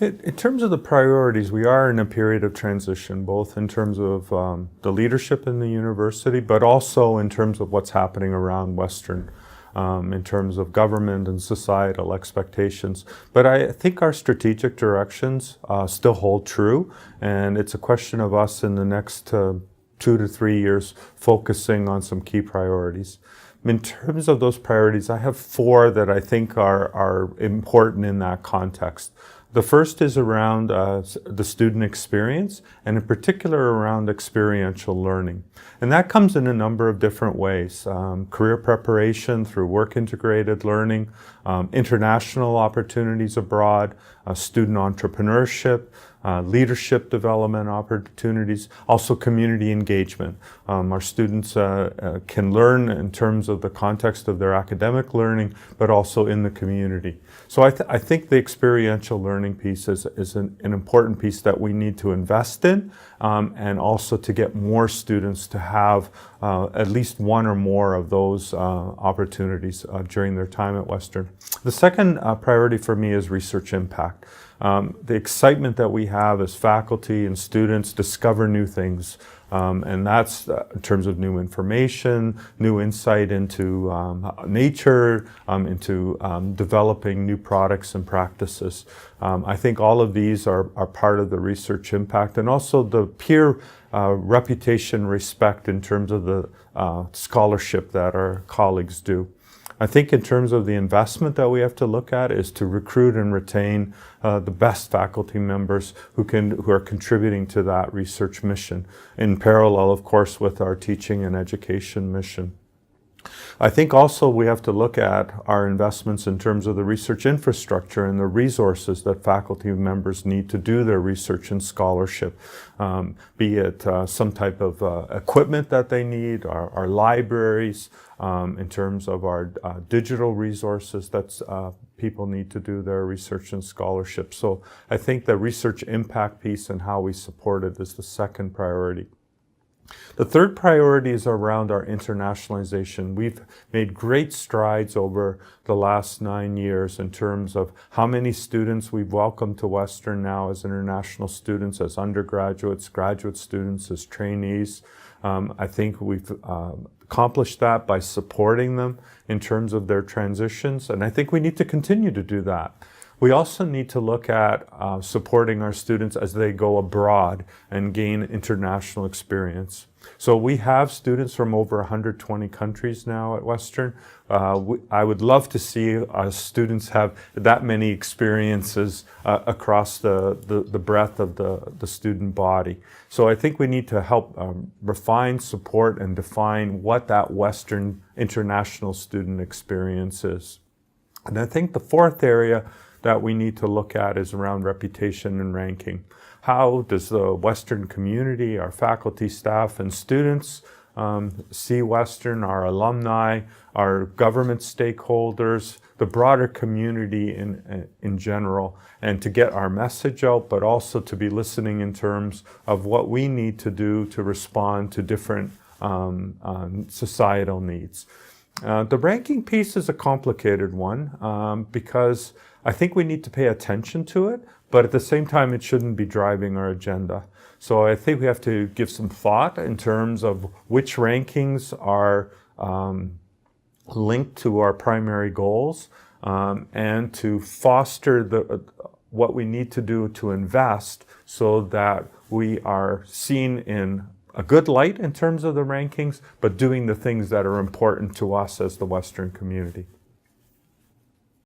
In terms of the priorities, we are in a period of transition, both in terms of the leadership in the university, but also in terms of what's happening around Western, in terms of government and societal expectations. But I think our strategic directions still hold true, and it's a question of us in the next 2 to 3 years focusing on some key priorities. In terms of those priorities, I have 4 that I think are important in that context. The first is around the student experience, and in particular around experiential learning. And that comes in a number of different ways. Career preparation through work-integrated learning, international opportunities abroad, student entrepreneurship, leadership development opportunities, also community engagement. Our students can learn in terms of the context of their academic learning, but also in the community. So I think the experiential learning piece is an important piece that we need to invest in, and also to get more students to have at least one or more of those opportunities during their time at Western. The second priority for me is research impact. The excitement that we have as faculty and students discover new things, and that's in terms of new information, new insight into nature, into developing new products and practices. I think all of these are part of the research impact, and also the peer reputation respect in terms of the scholarship that our colleagues do. I think in terms of the investment that we have to look at is to recruit and retain the best faculty members who are contributing to that research mission, in parallel, of course, with our teaching and education mission. I think also we have to look at our investments in terms of the research infrastructure and the resources that faculty members need to do their research and scholarship, be it some type of equipment that they need, our libraries, in terms of our digital resources that people need to do their research and scholarship. So I think the research impact piece and how we support it is the second priority. The third priority is around our internationalization. We've made great strides over the last 9 years in terms of how many students we've welcomed to Western now as international students, as undergraduates, graduate students, as trainees. I think we've accomplished that by supporting them in terms of their transitions, and I think we need to continue to do that. We also need to look at supporting our students as they go abroad and gain international experience. So we have students from over 120 countries now at Western. I would love to see students have that many experiences across the breadth of the student body. So I think we need to help refine, support, and define what that Western international student experience is. And I think the fourth area that we need to look at is around reputation and ranking. How does the Western community, our faculty, staff, and students see Western, our alumni, our government stakeholders, the broader community in general, and to get our message out, but also to be listening in terms of what we need to do to respond to different societal needs. The ranking piece is a complicated one because I think we need to pay attention to it, but at the same time, it shouldn't be driving our agenda. So I think we have to give some thought in terms of which rankings are linked to our primary goals, and to foster what we need to do to invest so that we are seen in a good light in terms of the rankings, but doing the things that are important to us as the Western community.